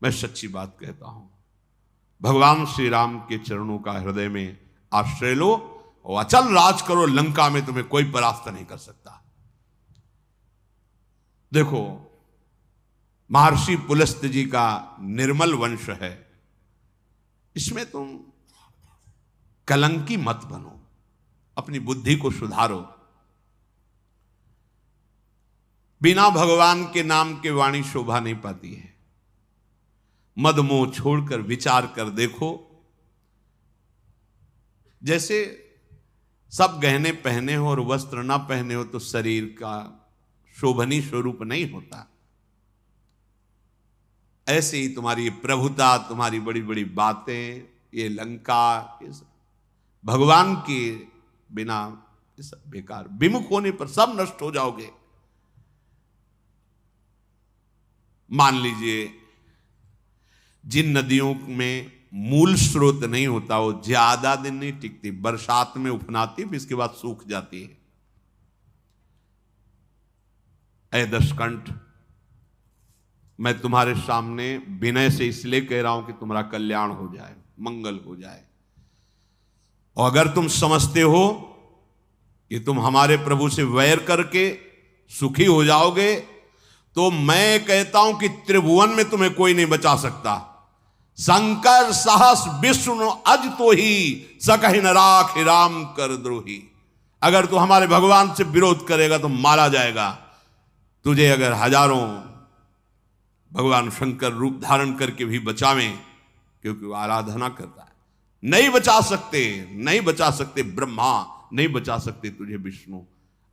मैं सच्ची बात कहता हूं, भगवान श्री राम के चरणों का हृदय में आश्रय लो और अचल राज करो। लंका में तुम्हें कोई परास्त नहीं कर सकता। देखो महर्षि पुलस्त्य जी का निर्मल वंश है, इसमें तुम कलंकी मत बनो, अपनी बुद्धि को सुधारो। बिना भगवान के नाम के वाणी शोभा नहीं पाती है। मद मोह छोड़कर विचार कर देखो। जैसे सब गहने पहने हो और वस्त्र ना पहने हो तो शरीर का शोभनीय स्वरूप नहीं होता, ऐसे ही तुम्हारी प्रभुता, तुम्हारी बड़ी बड़ी बातें, ये लंका, ये सब भगवान के बिना ये सब बेकार। विमुख होने पर सब नष्ट हो जाओगे। मान लीजिए जिन नदियों में मूल स्रोत नहीं होता वो ज्यादा दिन नहीं टिकती, बरसात में उफनाती, फिर इसके बाद सूख जाती है। ऐ दशकंठ, मैं तुम्हारे सामने विनय से इसलिए कह रहा हूं कि तुम्हारा कल्याण हो जाए, मंगल हो जाए। और अगर तुम समझते हो कि तुम हमारे प्रभु से वैर करके सुखी हो जाओगे, तो मैं कहता हूं कि त्रिभुवन में तुम्हें कोई नहीं बचा सकता। शंकर सहस विष्णु अज तो ही सकहि न राख राम कर द्रोही। अगर तू हमारे भगवान से विरोध करेगा तो मारा जाएगा। तुझे अगर हजारों भगवान शंकर रूप धारण करके भी बचावें, क्योंकि वो आराधना करता है, नहीं बचा सकते, नहीं बचा सकते ब्रह्मा, नहीं बचा सकते तुझे विष्णु।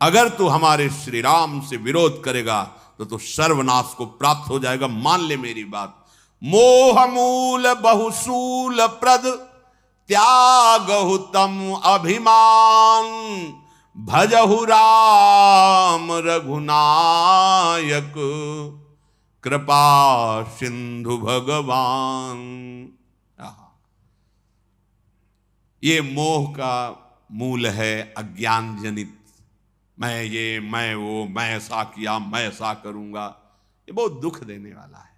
अगर तू हमारे श्री राम से विरोध करेगा तो तू सर्वनाश को प्राप्त हो जाएगा। मान ले मेरी बात। मोह मूल बहुसूल प्रद त्यागहु तम अभिमान, भजहु राम रघुनायक कृपा सिंधु भगवान। ये मोह का मूल है अज्ञान जनित। मैं ये, मैं वो, मैं ऐसा किया, मैं ऐसा करूंगा, ये बहुत दुख देने वाला है।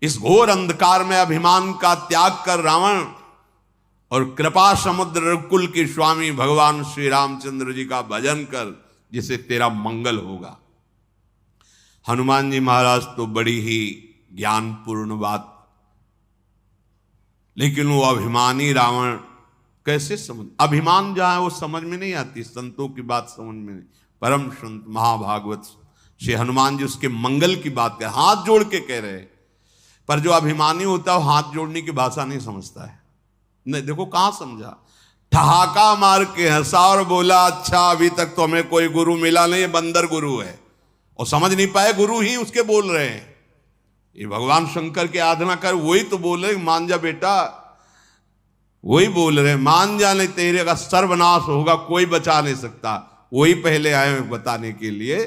इस घोर अंधकार में अभिमान का त्याग कर रावण और कृपा समुद्र रघुकुल के स्वामी भगवान श्री रामचंद्र जी का भजन कर, जिसे तेरा मंगल होगा। हनुमान जी महाराज तो बड़ी ही ज्ञानपूर्ण बात, लेकिन वो अभिमानी रावण कैसे समझ, अभिमान जहां है वो समझ में नहीं आती, संतों की बात समझ में नहीं। परम संत महाभागवत श्री हनुमान जी उसके मंगल की बात कर हाथ जोड़ के कह रहे, पर जो अभिमानी होता है वो हाथ जोड़ने की भाषा नहीं समझता है। नहीं, देखो कहां समझा, ठहाका मार के हंसा और बोला अच्छा अभी तक तो हमें कोई गुरु मिला नहीं, बंदर गुरु है। और समझ नहीं पाए गुरु ही उसके बोल रहे हैं। ये भगवान शंकर की आराधना कर, वही तो बोल रहे मान जा बेटा, वही बोल रहे मान जा, नहीं तेरे का सर्वनाश होगा, कोई बचा नहीं सकता। वही पहले आए बताने के लिए।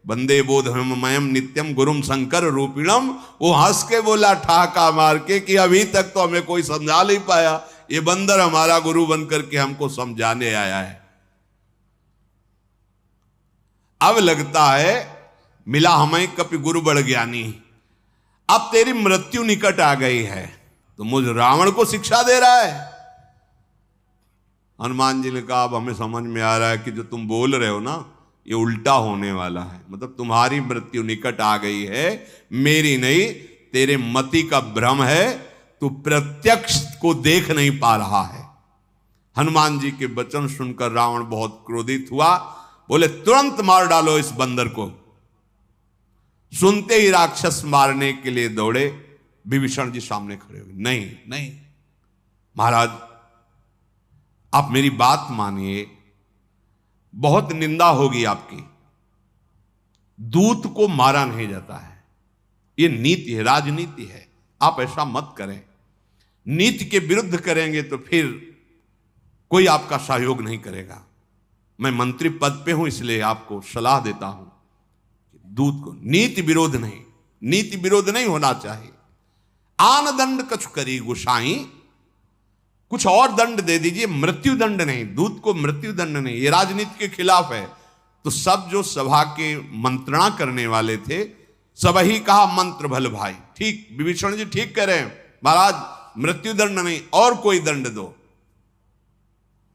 वंदे बोधमयम नित्यम गुरुम शंकर रूपिणम। वो हंस के बोला ठहाका मार के कि अभी तक तो हमें कोई समझा नहीं पाया, ये बंदर हमारा गुरु बनकर के हमको समझाने आया है। अब लगता है मिला हमें कपि गुरु बड़ ज्ञानी। अब तेरी मृत्यु निकट आ गई है तो मुझ रावण को शिक्षा दे रहा है। हनुमान जी ने कहा अब हमें समझ में आ रहा है कि जो तुम बोल रहे हो ना ये उल्टा होने वाला है, मतलब तुम्हारी मृत्यु निकट आ गई है, मेरी नहीं, तेरे मति का भ्रम है, तू प्रत्यक्ष को देख नहीं पा रहा है। हनुमान जी के वचन सुनकर रावण बहुत क्रोधित हुआ, बोले तुरंत मार डालो इस बंदर को। सुनते ही राक्षस मारने के लिए दौड़े, विभीषण जी सामने खड़े हुए, नहीं नहीं महाराज आप मेरी बात मानिए, बहुत निंदा होगी आपकी। दूत को मारा नहीं जाता है, ये नीति है, राजनीति है, आप ऐसा मत करें। नीति के विरुद्ध करेंगे तो फिर कोई आपका सहयोग नहीं करेगा। मैं मंत्री पद पे हूं इसलिए आपको सलाह देता हूं, दूत को नीति विरोध नहीं, नीति विरोध नहीं होना चाहिए। आन दंड कछु करी गुसाई, कुछ और दंड दे दीजिए, मृत्यु दंड नहीं, दूत को मृत्यु दंड नहीं, ये राजनीति के खिलाफ है। तो सब जो सभा के मंत्रणा करने वाले थे सब ही कहा मंत्र भल भाई, ठीक विभीषण जी ठीक कह रहे हैं महाराज, मृत्यु दंड नहीं और कोई दंड दो।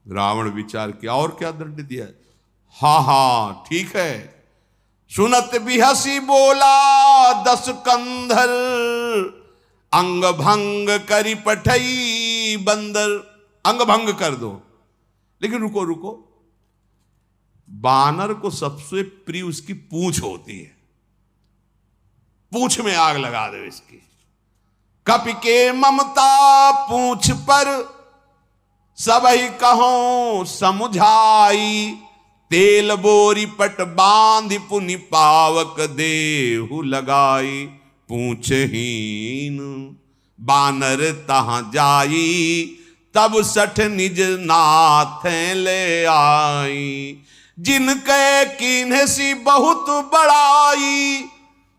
रावण विचार किया और क्या दंड दिया, हा ठीक है। सुनत भी हसी बोला 10 कंधर, अंग भंग करी पठई बंदर। अंग भंग कर दो, लेकिन रुको रुको, बानर को सबसे प्रिय उसकी पूंछ होती है, पूंछ में आग लगा दो इसकी। कपि के ममता पूंछ पर सबही कहो समुझाई, तेल बोरी पट बांध पुनि पावक देहु लगाई। पूछहीन बानर तहां जाई, तब सठ निज नाथ ले आई। जिनके कीन्ह सी बहुत बड़ाई,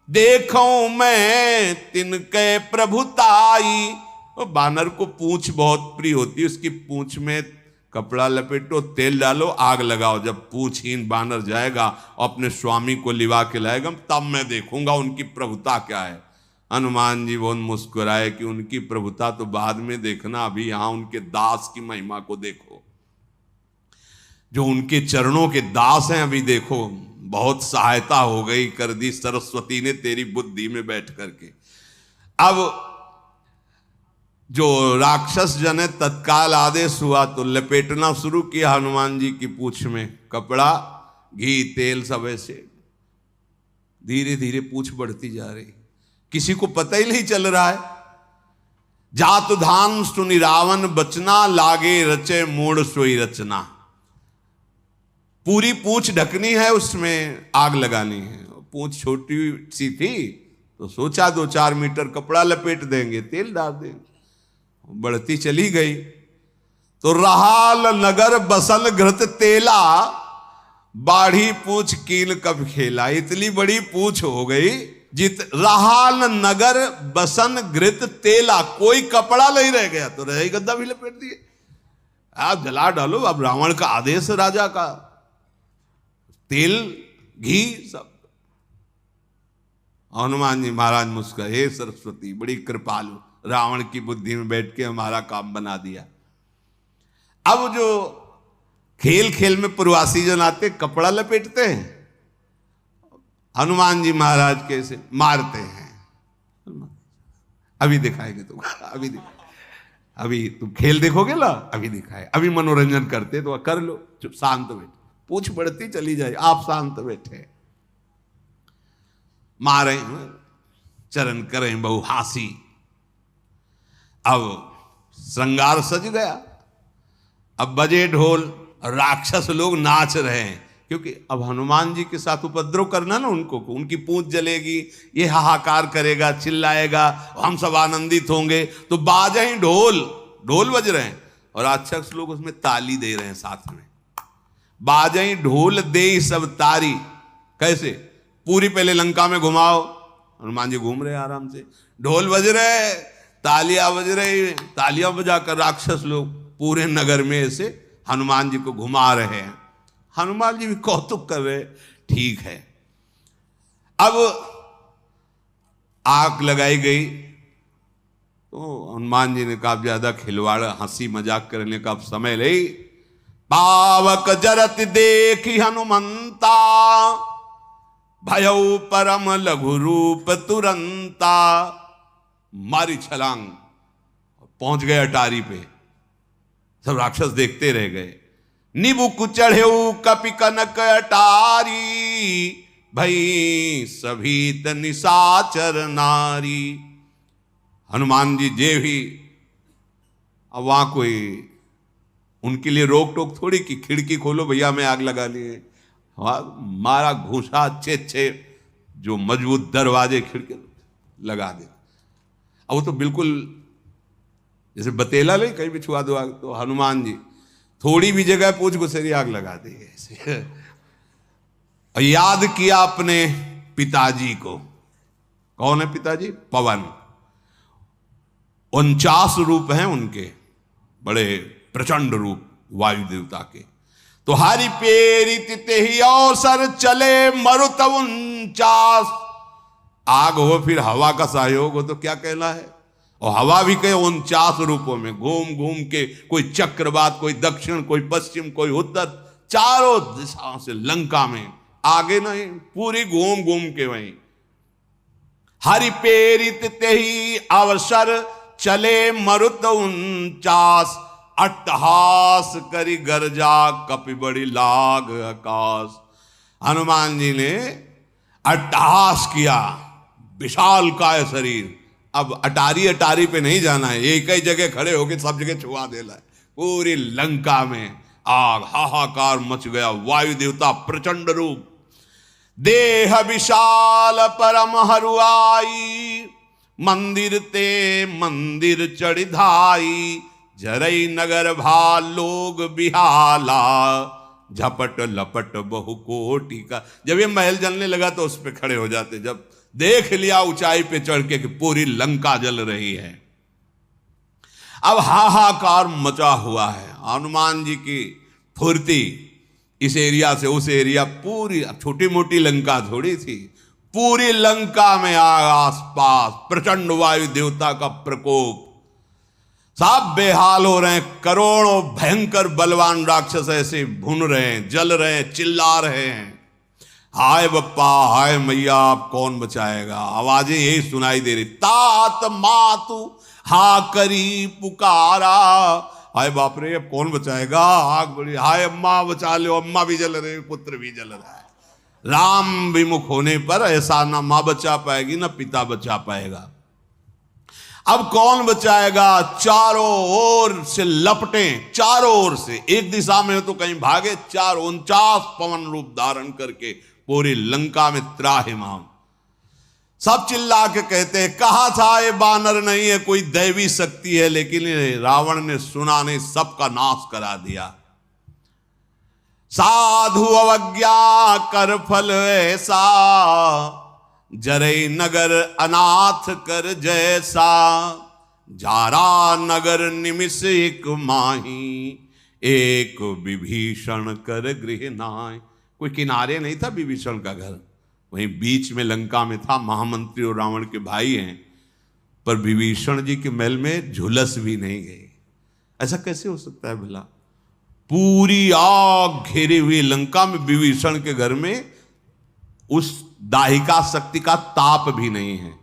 देखो मैं तिनके प्रभुताई। बानर को पूंछ बहुत प्रिय होती है, उसकी पूंछ में कपड़ा लपेटो, तेल डालो, आग लगाओ। जब पूंछहीन बानर जाएगा और अपने स्वामी को लिवा के लाएगा, तब मैं देखूंगा उनकी प्रभुता क्या है। हनुमान जी बहुत मुस्कुराए कि उनकी प्रभुता तो बाद में देखना, अभी यहां उनके दास की महिमा को देखो, जो उनके चरणों के दास हैं अभी देखो। बहुत सहायता हो गई, कर दी सरस्वती ने तेरी बुद्धि में बैठ करके। अब जो राक्षस जन है तत्काल आदेश हुआ तो लपेटना शुरू किया हनुमान जी की पूंछ में कपड़ा, घी, तेल सब ऐसे। धीरे धीरे पूंछ बढ़ती जा रही, किसी को पता ही नहीं चल रहा है। जात धान सुनि रावण बचना, लागे रचे मूड सोई रचना। पूरी पूंछ ढकनी है, उसमें आग लगानी है। पूंछ छोटी सी थी तो सोचा 2-4 मीटर कपड़ा लपेट देंगे, तेल डाल देंगे। बढ़ती चली गई तो रहाल नगर बसन घृत तेला, बाढ़ी पूंछ कील कब खेला। इतनी बड़ी पूंछ हो गई जित रहाल नगर बसन घृत तेला, कोई कपड़ा नहीं रह गया तो रही गद्दा भी लपेट दिए। आप जला डालो, अब रावण का आदेश, राजा का, तेल घी सब। हनुमान जी महाराज मुस्कुराए, हे सरस्वती बड़ी कृपालु, रावण की बुद्धि में बैठ के हमारा काम बना दिया। अब जो खेल खेल में प्रवासी जन आते कपड़ा लपेटते हैं, हनुमान जी महाराज कैसे मारते हैं। अभी दिखाएंगे तुम, अभी तुम खेल देखोगे ना, अभी दिखाए। अभी मनोरंजन करते तो कर लो, चुप शांत बैठे, पूछ बढ़ती चली जाए, आप शांत बैठे। मारे चरण करें बहु हासी। अब श्रृंगार सज गया, अब बजे ढोल, राक्षस लोग नाच रहे हैं, क्योंकि अब हनुमान जी के साथ उपद्रव करना ना उनको, उनकी पूंछ जलेगी, ये हाहाकार करेगा, चिल्लाएगा, हम सब आनंदित होंगे। तो बाजे ही ढोल, ढोल बज रहे हैं और राक्षस लोग उसमें ताली दे रहे हैं साथ में। बाजे ही ढोल दे सब तारी, कैसे? पूरी पहले लंका में घुमाओ, हनुमान जी घूम रहे आराम से, ढोल बज रहे, तालियां बज रही, तालियां बजाकर राक्षस लोग पूरे नगर में ऐसे हनुमान जी को घुमा रहे हैं। हनुमान जी भी कौतुक कर रहे, ठीक है। अब आग लगाई गई तो हनुमान जी ने कहा ज्यादा खिलवाड़ हंसी मजाक करने का अब समय नहीं। पावक जरत देखी हनुमंता, भयउ परम लघु रूप तुरंता। मारी छलांग, पहुंच गए अटारी पे, सब राक्षस देखते रह गए। निबुक चढ़ेऊ कपि कनक अटारी, भई सभी निशाचर नारी। हनुमान जी जे भी, अब वहां कोई उनके लिए रोक टोक थोड़ी कि खिड़की खोलो भैया मैं आग लगा लिए। मारा घूसा अच्छे जो मजबूत दरवाजे खिड़की लगा दे। अब वो तो बिल्कुल जैसे बतेला नहीं, कहीं भी छुआ दो आग, तो हनुमान जी थोड़ी भी जगह पूछ गुस्सेरी आग लगा दी ऐसे। याद किया अपने पिताजी को। कौन है पिताजी? पवन। 49 रूप हैं उनके, बड़े प्रचंड रूप वायु देवता के। तो हरि पेरित तेहि अवसर चले, मरुत 49। आग हो फिर हवा का सहयोग हो तो क्या कहना है। और हवा भी कहे 49 रूपों में घूम घूम के, कोई चक्रवात, कोई दक्षिण, कोई पश्चिम, कोई उत्तर, चारों दिशाओं से लंका में, आगे नहीं पूरी घूम घूम के वहीं। हरि प्रेरित तेहि अवसर चले, मरुत 49। अट्टहास करी गर्जा, कपि बड़ी लाग आकाश। हनुमान जी ने अट्टहास किया, विशाल काय शरीर। अब अटारी पे नहीं जाना है, एक ही जगह खड़े होकर सब जगह छुआ देना है। पूरी लंका में आग, हाहाकार मच गया। वायु देवता प्रचंड रूप, देह विशाल परम हरुआई, मंदिर ते मंदिर चढ़ धाई। जरई नगर भाल लोग बिहाला, झपट लपट बहु कोटि का। जब ये महल जलने लगा तो उस पे खड़े हो जाते, जब देख लिया ऊंचाई पे चढ़ के कि पूरी लंका जल रही है। अब हाहाकार मचा हुआ है। हनुमान जी की फुर्ती, इस एरिया से उस एरिया, पूरी छोटी मोटी लंका थोड़ी थी, पूरी लंका में आसपास प्रचंड वायु देवता का प्रकोप, सब बेहाल हो रहे हैं। करोड़ों भयंकर बलवान राक्षस ऐसे भुन रहे हैं, जल रहे हैं, चिल्ला रहे हैं, हाय बप्पा, हाय मैया, आप कौन बचाएगा। आवाजें यही सुनाई दे रही। तात मातु हा करी पुकारा, हाय बाप रे अब कौन बचाएगा, आग बड़ी, हाय अम्मा बचा लो, अम्मा भी जल रहे, पुत्र भी जल रहा है। राम विमुख होने पर ऐसा ना मां बचा पाएगी ना पिता बचा पाएगा। अब कौन बचाएगा, चारों ओर से लपटे, चारों ओर से, एक दिशा में हो तो कहीं भागे, 49 पवन रूप धारण करके पूरी लंका में त्राहिमाम। सब चिल्ला के कहते हैं कहा था ये बानर नहीं है, कोई दैवी शक्ति है, लेकिन रावण ने सुना नहीं, सबका नाश करा दिया। साधु अवज्ञा कर फल ऐसा, जरे नगर अनाथ कर जैसा, जारा नगर निमिष एक माही, एक विभीषण कर गृह नाय। कोई किनारे नहीं था विभीषण का घर, वहीं बीच में लंका में था। महामंत्री और रावण के भाई हैं, पर विभीषण जी के महल में झुलस भी नहीं गए। ऐसा कैसे हो सकता है भला? पूरी आग घेरी हुई लंका में विभीषण के घर में उस दाहिका शक्ति का ताप भी नहीं है।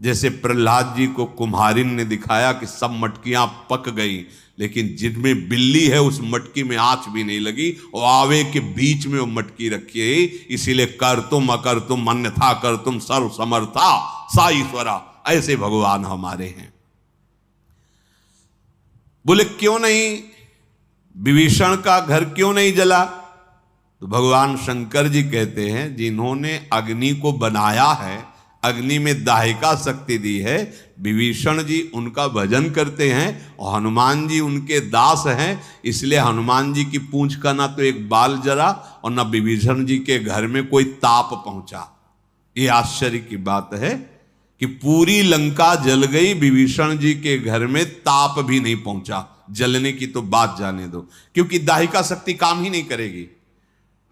जैसे प्रहलाद जी को कुम्हारिन ने दिखाया कि सब मटकियां पक गई, लेकिन जिनमें बिल्ली है उस मटकी में आंच भी नहीं लगी, और आवे के बीच में वो मटकी रखी है। इसीलिए कर तुम अकर तुम अन्यथा कर तुम सर्व समर्था सा ईश्वरा, ऐसे भगवान हमारे हैं। बोले क्यों नहीं, विभीषण का घर क्यों नहीं जला? तो भगवान शंकर जी कहते हैं जिन्होंने अग्नि को बनाया है, अग्नि में दाहिका शक्ति दी है, विभीषण जी उनका भजन करते हैं और हनुमान जी उनके दास हैं। इसलिए हनुमान जी की पूंछ का ना तो एक बाल जला और ना विभीषण जी के घर में कोई ताप पहुंचा। ये आश्चर्य की बात है कि पूरी लंका जल गई, विभीषण जी के घर में ताप भी नहीं पहुंचा। जलने की तो बात जाने दो, क्योंकि दाहिका शक्ति काम ही नहीं करेगी,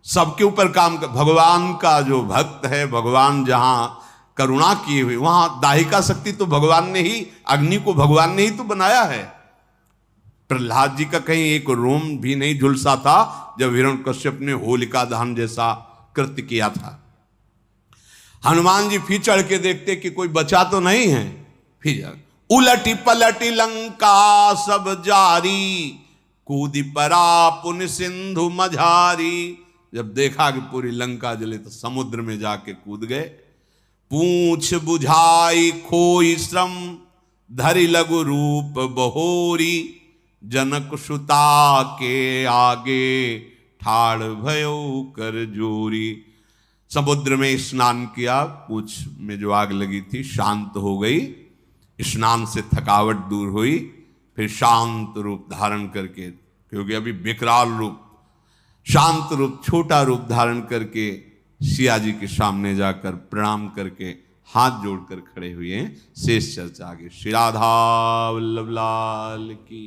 सबके ऊपर काम कर। भगवान का जो भक्त है, भगवान जहां करुणा किए हुए, वहां दाहिका शक्ति तो भगवान ने ही, अग्नि को भगवान ने ही तो बनाया है। प्रहलाद जी का कहीं एक रोम भी नहीं झुलसा था जब हिरण्यकश्यप ने होलिका दहन जैसा कृत्य किया था। हनुमान जी फिर चढ़ के देखते कि कोई बचा तो नहीं है, फिर उलटी पलटी लंका सब जारी, कूदी परा पुन सिंधु मझारी। जब देखा कि पूरी लंका जले तो समुद्र में जाके कूद गए। पूछ बुझाई खोई श्रम, धरि लघु रूप बहोरी, जनक सुता के आगे ठाड़ भयो कर जोरी। समुद्र में स्नान किया, पूछ में जो आग लगी थी शांत हो गई, स्नान से थकावट दूर हुई। फिर शांत रूप धारण करके, क्योंकि अभी विकराल रूप, शांत रूप, छोटा रूप धारण करके सिया जी के सामने जाकर प्रणाम करके हाथ जोड़कर खड़े हुए हैं। शेष चर्चा आगे। श्री राधा वल्लभ लाल की।